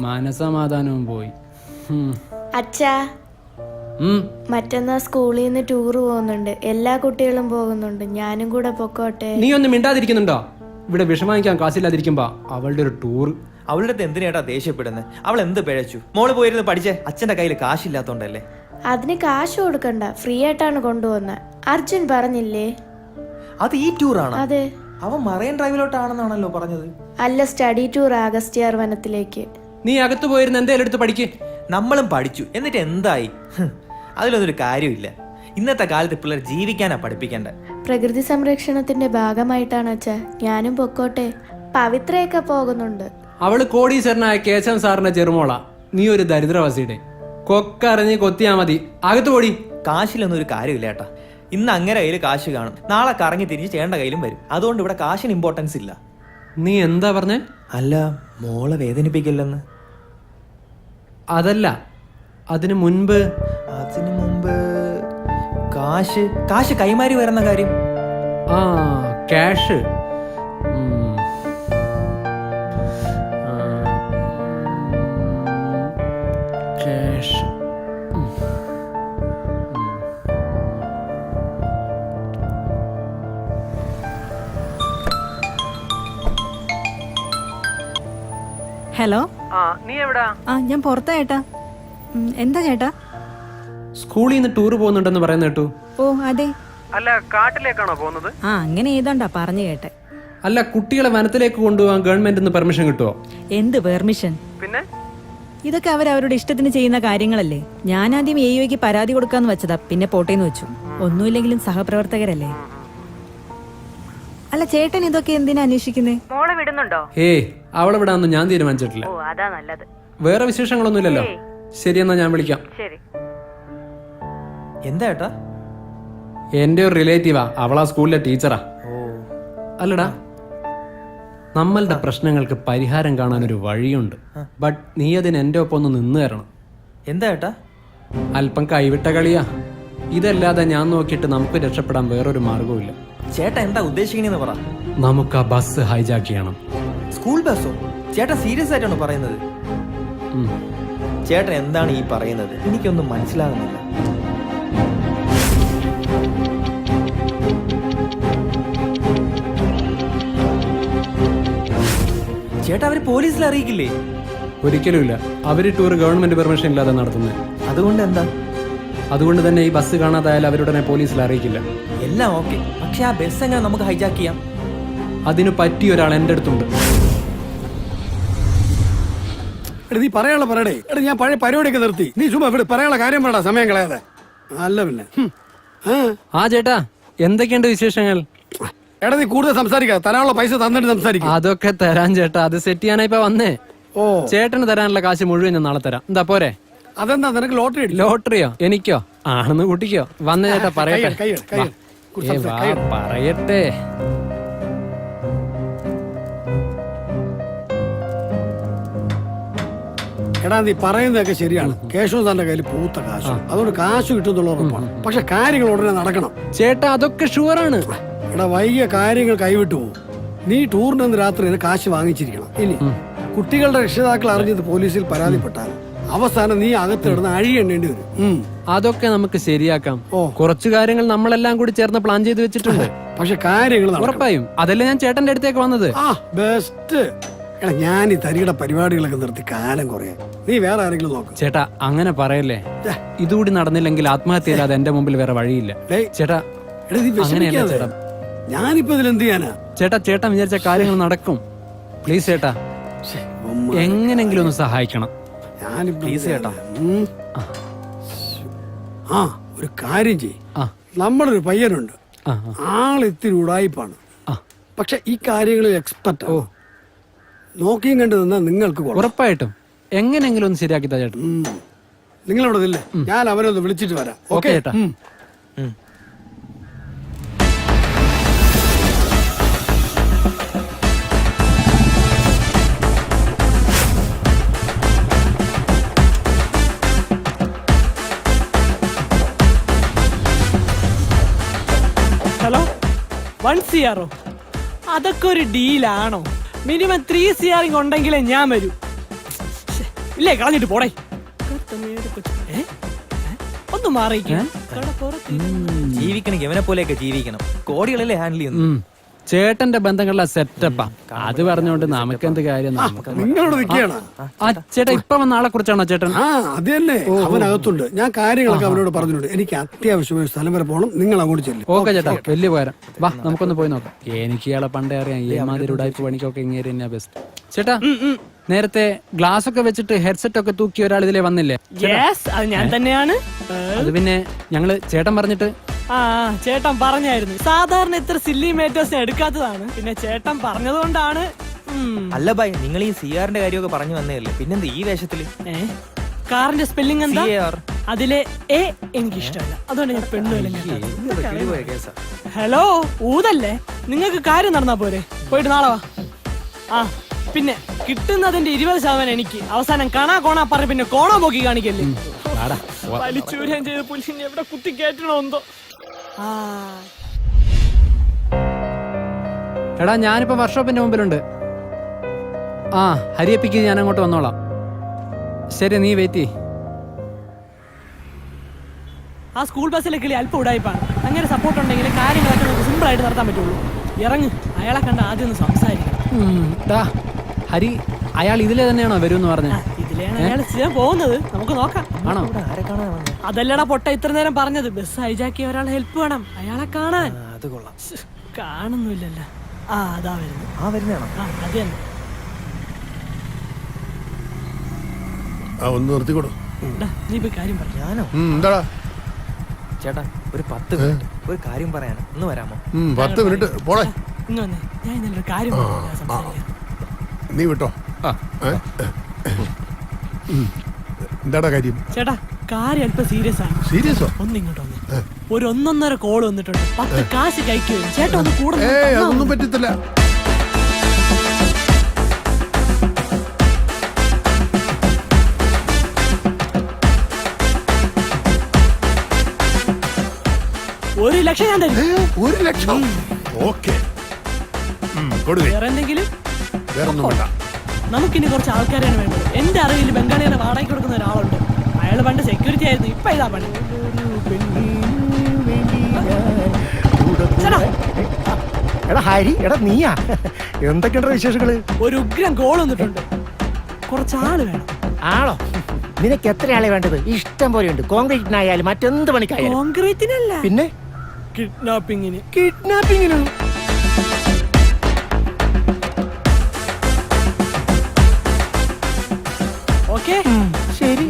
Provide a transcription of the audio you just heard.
മനസമാധാനവും പോയി. അച്ഛാ, മറ്റന്നാ സ്കൂളിൽ നിന്ന് ടൂർ പോകുന്നുണ്ട്. എല്ലാ കുട്ടികളും പോകുന്നുണ്ട്, ഞാനും കൂടെ പൊക്കോട്ടെ? നീ ഒന്നും മിണ്ടാതിരിക്കുന്നുണ്ടോ? ഇവിടെ വിഷമിക്കാൻ കാശില്ലാതിരിക്കുമ്പോ അവളുടെ ഒരു ടൂർ. അവളുടെ അടുത്ത് എന്തിനാട്ടാ ദേഷ്യപ്പെടുന്നത്? അവൾ എന്ത് പിഴച്ചു? മോള് പോയിരുന്നു പഠിച്ചേ. അച്ഛന്റെ കയ്യിൽ കാശില്ലാത്തോണ്ടല്ലേ? അതിന് കാശ് കൊടുക്കണ്ട, ഫ്രീ ആയിട്ടാണ് കൊണ്ടുപോകുന്നത്. അർജുൻ പറഞ്ഞില്ലേ? അത് ഈ ടൂറാണ്. അതെ. അവൻ മറൈൻ ഡ്രൈവിലോട്ടാണെന്നാണല്ലോ പറഞ്ഞത്. അല്ല, സ്റ്റഡി ടൂർ അഗസ്ത്യാർ വനത്തിലേക്ക്. നീ അകത്ത് പോയിരുന്ന എന്തേലും എടുത്ത് പഠിക്ക്. നമ്മളും പഠിച്ചു, എന്നിട്ട് എന്തായി? അതിലൊന്നൊരു കാര്യമില്ല. ഇന്നത്തെ കാലത്ത് പിള്ളേർ ജീവിക്കാനാ പഠിപ്പിക്കേണ്ടത്. പ്രകൃതി സംരക്ഷണത്തിന്റെ ഭാഗമായിട്ടാണ് അച്ഛാ. ഞാനും പൊക്കോട്ടെ? പവിത്രയൊക്കെ പോകുന്നുണ്ട്. അവള് കോടീശ്വരനായ കേശവൻ സാറിന്റെ ചെറുമോളാ. നീ ഒരു ദരിദ്രവാസിയുടെ. കൊക്കറിഞ്ഞ് കൊത്തിയാ മതി. അകത്ത് പോടി. കാശിലൊന്നും ഒരു കാര്യമില്ല ഏട്ടാ. ഇന്ന് അങ്ങനെ കയ്യിൽ കാശ് കാണും, നാളെ കറങ്ങി തിരിഞ്ഞ് ചേണ്ട കയ്യിലും വരും. അതുകൊണ്ട് ഇവിടെ കാശിന് ഇമ്പോർട്ടൻസ് ഇല്ല. നീ എന്താ പറഞ്ഞേ? അല്ല, മോളെ വേദനിപ്പിക്കില്ലെന്ന്. അതല്ല, അതിനു മുൻപ് കാശ് കൈമാറി വരുന്ന കാര്യം. ആ, ക്യാഷ്. ക്യാഷ്. ഹലോ. നീ എവിടാ? ഞാൻ പുറത്താ ചേട്ടാ. എന്താ ചേട്ടാ? സ്കൂളിൽ നിന്ന് ടൂർ പോകുന്നുണ്ടെന്ന് പറയുന്ന കേട്ടു. ഓ അതെ. അല്ല, കാട്ടിലേക്കാണോ പോകുന്നത്? അങ്ങനെ ഏതാണ്ടാ പറഞ്ഞു കേട്ടെ. അല്ല, കുട്ടികളെ വനത്തിലേക്ക് കൊണ്ടുപോകാൻ ഗവൺമെന്റ് പെർമിഷൻ കിട്ടുമോ? എന്ത് പെർമിഷൻ? പിന്നെ ഇതൊക്കെ അവരവരുടെ ഇഷ്ടത്തിന് ചെയ്യുന്ന കാര്യങ്ങളല്ലേ. ഞാൻ ആദ്യം AOയ്ക്ക് പരാതി കൊടുക്കാന്ന് വെച്ചതാ, പിന്നെ പോട്ടേന്ന് വെച്ചു. ഒന്നുമില്ലെങ്കിലും സഹപ്രവർത്തകരല്ലേ. അല്ല, ചേട്ടൻ ഇതൊക്കെ എന്തിനാ അന്വേഷിക്കുന്നേ? മോളെ വിടുന്നുണ്ടോ? അവളെ വിടാന്ന് ഞാൻ തീരുമാനിച്ചിട്ടില്ല. ഓ, അതാ നല്ലത്. വേറെ വിശേഷങ്ങളൊന്നുമില്ലല്ലോ? ശരിയെന്നാ ഞാൻ വിളിക്കാം. ശരി. എന്താ ഏട്ടാ? എന്റെ ഒരു റിലേറ്റീവാ, അവളാ സ്കൂളിലെ ടീച്ചറാ. അല്ലടാ, നമ്മളുടെ പ്രശ്നങ്ങൾക്ക് പരിഹാരം കാണാൻ ഒരു വഴിയുണ്ട്. ബട്ട് നീ അതിന് എന്റെ ഒപ്പം ഒന്ന് നിന്ന് തരണം. എന്താ ഏട്ടാ? അല്പം കൈവിട്ട കളിയാ. ഇതല്ലാതെ ഞാൻ നോക്കിയിട്ട് നമുക്ക് രക്ഷപ്പെടാൻ വേറൊരു മാർഗവുമില്ല. ചേട്ടാ എന്താ ഉദ്ദേശിക്കണേന്ന് പറ. നമുക്ക് ആ ബസ് ഹൈജാക്ക് ചെയ്യണം. സ്കൂൾ ബസ്സോ? ചേട്ടാ സീരിയസ് ആയിട്ടാണ് പറയുന്നത്? ചേട്ടൻ എന്താണ് ഈ പറയുന്നത്? എനിക്കൊന്നും മനസ്സിലാകുന്നില്ല. ചേട്ടാ, അവര് പോലീസിൽ അറിയിക്കില്ലേ? ഒരിക്കലുമില്ല. അവര് ടൂർ ഗവൺമെന്റ് പെർമിഷൻ ഇല്ലാതെ നടത്തുന്നത്. അതുകൊണ്ട് എന്താ? അതുകൊണ്ട് തന്നെ ഈ ബസ് കാണാതായാലും അവരുടനെ പോലീസിൽ അറിയിക്കില്ല. എല്ലാം ഓക്കെ, പക്ഷെ ആ ബസ് എങ്ങനെ നമുക്ക് ഹൈജാക്ക് ചെയ്യാം? അതിന് പറ്റിയ ഒരാൾ എന്റെ അടുത്തുണ്ട്. നീ പറയാനുള്ള പറയടേ. എടാ, ഞാൻ പഴയ പരിപാടിയൊക്കെ നിർത്തി. നീ ചുമ്മാ ഇവിടെ പറയാനുള്ള കാര്യം പറയടാ, സമയം കളയാതെ. അല്ല പിന്നെ. ആ ചേട്ടാ, എന്തൊക്കെയുണ്ട് വിശേഷങ്ങൾ? എടാ, നീ കൂടുതൽ സംസാരിക്കാതെ തരാനുള്ള പൈസ തന്നിട്ട് സംസാരിക്കും. അതൊക്കെ തരാൻ ചേട്ടാ, അത് സെറ്റ് ചെയ്യാനാ ഇപ്പൊ വന്നേ. ഓ, ചേട്ടന് തരാനുള്ള കാശ് മുഴുവൻ ഞാൻ നാളെ തരാം. എന്താ പോരെ? അതെന്താ, നിനക്ക് ലോട്ടറി അടിച്ചു? ലോട്ടറിയോ? എനിക്കോ? ആണെന്ന് കൂട്ടിക്കോ. വന്ന ചേട്ടാ പറയട്ടെ. പറയട്ടെ. എടാ, നീ പറയുന്നതൊക്കെ ശരിയാണ്. കേശവൻ തന്റെ കയ്യിൽ പൂത്ത കാശ്, അതുകൊണ്ട് കാശ് കിട്ടുന്നുള്ള ഉറപ്പാണ്. പക്ഷെ കാര്യങ്ങൾ ഉടനെ നടക്കണം ചേട്ടാ. അതൊക്കെ ഷുവറാണ്. എടാ, വൈകിയ കാര്യങ്ങൾ കൈവിട്ടു പോകും. നീ ടൂറിന് രാത്രി കാശ് വാങ്ങിച്ചിരിക്കണം. ഇനി കുട്ടികളുടെ രക്ഷിതാക്കൾ അറിഞ്ഞത് പോലീസിൽ പരാതിപ്പെട്ടാൽ അവസാനം നീ അകത്തിടുന്ന അഴിയെണ്ണേണ്ടി വരും. അതൊക്കെ നമുക്ക് ശരിയാക്കാം. കുറച്ചു കാര്യങ്ങൾ നമ്മളെല്ലാം കൂടി ചേർന്ന് പ്ലാൻ ചെയ്ത് വെച്ചിട്ടുണ്ട്. പക്ഷെ കാര്യങ്ങൾ ഉറപ്പായും. അതല്ലേ ഞാൻ ചേട്ടന്റെ അടുത്തേക്ക് വന്നത്. ബെസ്റ്റ്. എടാ, ഞാൻ ഈ തരികിട പരിപാടികളൊക്കെ നിർത്തി കാലം കുറയാ. നീ വേറെ ആരെങ്കിലും നോക്ക്. ചേട്ടാ, അങ്ങനെ പറയല്ലേ. ഇതുകൂടി നടന്നില്ലെങ്കിൽ ആത്മഹത്യ ഇല്ലാതെ എന്റെ മുമ്പിൽ വേറെ വഴിയില്ല. ചേട്ടാ, അങ്ങനെയല്ല ചേട്ടാ. ഞാനിപ്പോ ഇതിൽ എന്ത് ചെയ്യാനാ? ചേട്ടൻ വിചാരിച്ച കാര്യങ്ങൾ നടക്കും. പ്ലീസ് ചേട്ടാ, എങ്ങനെങ്കിലും ഒന്ന് സഹായിക്കണം. പ്ലീസ് ചേട്ടാ. ഒരു കാര്യം ചെയ്യ്. നമ്മളൊരു പയ്യനുണ്ട്, ആളിത്തിരി ഉടായിപ്പാണ്. പക്ഷെ ഈ കാര്യങ്ങളിൽ എക്സ്പെർട്ട്. നോക്കിയും കണ്ടു നിന്നാ നിങ്ങൾക്ക് ഉറപ്പായിട്ടും എങ്ങനെങ്കിലും ഒന്ന് ശരിയാക്കി ചേട്ടാ. നിങ്ങളവിടെ ഇല്ലേ? ഞാൻ അവനൊന്ന് വിളിച്ചിട്ട് വരാം. ഓക്കെ ചേട്ടാ. ഹലോ, 1 CR അതൊക്കെ ഒരു ഡീലാണോ? മിനിമം 3 CR ഉണ്ടെങ്കിലേ ഞാൻ വരൂ. ഇല്ലേ കളഞ്ഞിട്ട് പോടേ ഒന്ന് മാറിയിരിക്കും ജീവിക്കണമെങ്കിൽ എവനെ പോലെയൊക്കെ ജീവിക്കണം. കോടികളല്ലേ ഹാൻഡിൽ ചെയ്യുന്നു. ചേട്ടന്റെ ബന്ധങ്ങളിലെ സെറ്റപ്പാ. അത് പറഞ്ഞുകൊണ്ട് നമുക്ക് എന്ത് കാര്യം? നിങ്ങളോട് നിൽക്കുകയാണ്. ആ ചേട്ടാ ഇപ്പൊ വന്ന ആളെ കുറിച്ചാണോ ചേട്ടൻ? ആ അത് തന്നെ, അവനകത്തുണ്ട്. ഞാൻ കാര്യങ്ങളൊക്കെ അവനോട് പറഞ്ഞിട്ടുണ്ട്. എനിക്ക് അത്യാവശ്യമായ സ്ഥലം വരെ പോകണം, നിങ്ങൾ അങ്ങോട്ട് ചെല്ലും. ഓക്കെ ചേട്ടാ, വലിയ പോരാ. വാ നമുക്കൊന്ന് പോയി നോക്കാം. എനിക്ക് ഇയാളെ പണ്ടേ അറിയാം. ഈ മാതിരി ഉടായ്പ പണിക്കൊക്കെ ഇങ്ങനെ തന്നെയാ ബെസ്റ്റ്. ചേട്ടാ നേരത്തെ ഗ്ലാസ് ഒക്കെ വെച്ചിട്ട് ഹെഡ്സെറ്റ് ഒക്കെ തൂക്കി ഒരാൾ ഇതിലെ വന്നില്ലേ? അത് ഞാൻ തന്നെയാണ്. അത് പിന്നെ ഞങ്ങള് ചേട്ടൻ പറഞ്ഞിട്ട് ചേട്ടൻ പറഞ്ഞായിരുന്നു. സാധാരണ ഇത്ര സില്ലി മേറ്റേഴ്സിനെ എടുക്കാത്തതാണ്. പിന്നെ ചേട്ടൻ പറഞ്ഞതുകൊണ്ടാണ്. അല്ല ബായ്, നിങ്ങൾ ഈ സിആറിന്റെ കാര്യമൊക്കെ പറഞ്ഞു വന്നതല്ലേ, പിന്നെന്ത് ഈ വേഷത്തില്? കാറിന്റെ സ്പെല്ലിംഗ് എന്താ? CAR. അതിലെ എ എനിക്ക് ഇഷ്ടമല്ല, അതുകൊണ്ട് ഞാൻ പെണ്ണുവില്ല. കേസാ. ഹലോ, ഊതല്ലേ? നിങ്ങൾക്ക് കാര്യം നടന്നാ പോരെ? പോയിട്ട് നാളെ വാ. ആ പിന്നെ കിട്ടുന്നതിന്റെ 20% എനിക്ക്. അവസാനം കാണാ കോണാ പറഞ്ഞ പിന്നെ കോണാ പോക്കി കാണിക്കല്ലേ? വലിച്ചൂരം ചെയ്ത് പുല്ലിനെ എവിടെ കുത്തി കയറ്റണോ എന്തോ. എടാ ഞാനിപ്പോ വർക്ക്ഷോപ്പിന്റെ മുമ്പിലുണ്ട്. ആ ഹരിയപ്പിക്ക് ഞാൻ അങ്ങോട്ട് വന്നോളാം. ശരി, നീ വെയിറ്റ് ചെയ്യ്. ആ സ്കൂൾ ബസ്സിലെ കിളി അല്പം ഉടായിപ്പാണ്. അങ്ങനെ സപ്പോർട്ട് ഉണ്ടെങ്കിൽ കാര്യങ്ങളൊക്കെ നമുക്ക് സിമ്പിൾ ആയിട്ട് നടത്താൻ പറ്റുള്ളൂ. ഇറങ്ങ്, അയാളെ കണ്ട ആദ്യം ഒന്ന് സംസാരിക്കണം. ഹരി അയാൾ ഇതിലെ തന്നെയാണോ വരുമെന്ന് പറഞ്ഞ? ഇതിലാണ് അയാൾ ചെയ്യാൻ പോകുന്നത്. നമുക്ക് നോക്കാം. ആണോ? അതല്ലടാ പൊട്ട ഇത്ര നേരം പറഞ്ഞത്. ബസ് ഹൈജാക്കിയ ഒരാളെ ഹെൽപ്പ് വേണം, അയാളെ കാണാൻ. അത് കൊള്ളാം. കാണുന്നില്ലല്ലോ. ആ അതാ വരുന്നു. ആ വരുന്നതാണോ? അത് തന്നെ. ഒന്ന് നിർത്തിക്കൊടു. നീ ഇപ്പൊ കാര്യം പറഞ്ഞു. ഞാനോ? എന്താടാ ചേട്ടാ ഒരു 10 മിനിറ്റ് ഒരു കാര്യം പറയാനാ, ഒന്ന് വരാമോ? 10 മിനിറ്റ് പോളെ. ഇന്ന് വന്നേ, ഞാൻ ഇന്നലെ കാര്യം സംസാരിക്കാം. നീ വിട്ടോ. എന്താടാ കാര്യം? ചേട്ടാ കാര്യം അല്പം സീരിയസ് ആണ്. സീരിയസോ? ഒന്ന് ഇങ്ങോട്ട് വന്നേ. ഒരു 1.5 കോള് വന്നിട്ടുണ്ട്. 10 കാശ് കൈക്ക് വരും. ചേട്ടാ ഒന്ന് കൂടെ അതൊന്നും പറ്റത്തില്ല. $1 ലക്ഷം ഞാൻ തരും. 1 ലക്ഷം? ഓക്കെ, വേറെ എന്തെങ്കിലും? വേറൊന്നും വേണ്ട. നമുക്കിനി കുറച്ച് ആൾക്കാരാണ് വേണ്ടത്. എന്റെ അറിവിൽ ബംഗാളിനെ വാടകയ്ക്ക് കൊടുക്കുന്ന ഒരാളുണ്ട്. അയാൾ പണ്ട് സെക്യൂരിറ്റി ആയിരുന്നു, ഇപ്പൊ ഇതാ പണി. എടാ ഹരി, എടാ നീയാ? എന്തൊക്കെയുണ്ടോ വിശേഷങ്ങള്? ഒരു ഉഗ്രം കോൾ വന്നിട്ടുണ്ട്. കുറച്ച് ആള് വേണം. ആണോ? നിനക്ക് എത്ര ആളെ വേണ്ടത്? ഇഷ്ടം പോലെയുണ്ട്. കോൺക്രീറ്റിനായാലും മറ്റെന്ത് പണിക്കായാലും. കോൺക്രീറ്റിനല്ല, പിന്നെ കിഡ്നാപ്പിങ്ങിന്. കിഡ്നാപ്പിങ്ങിനും. ഓക്കെ ശരി.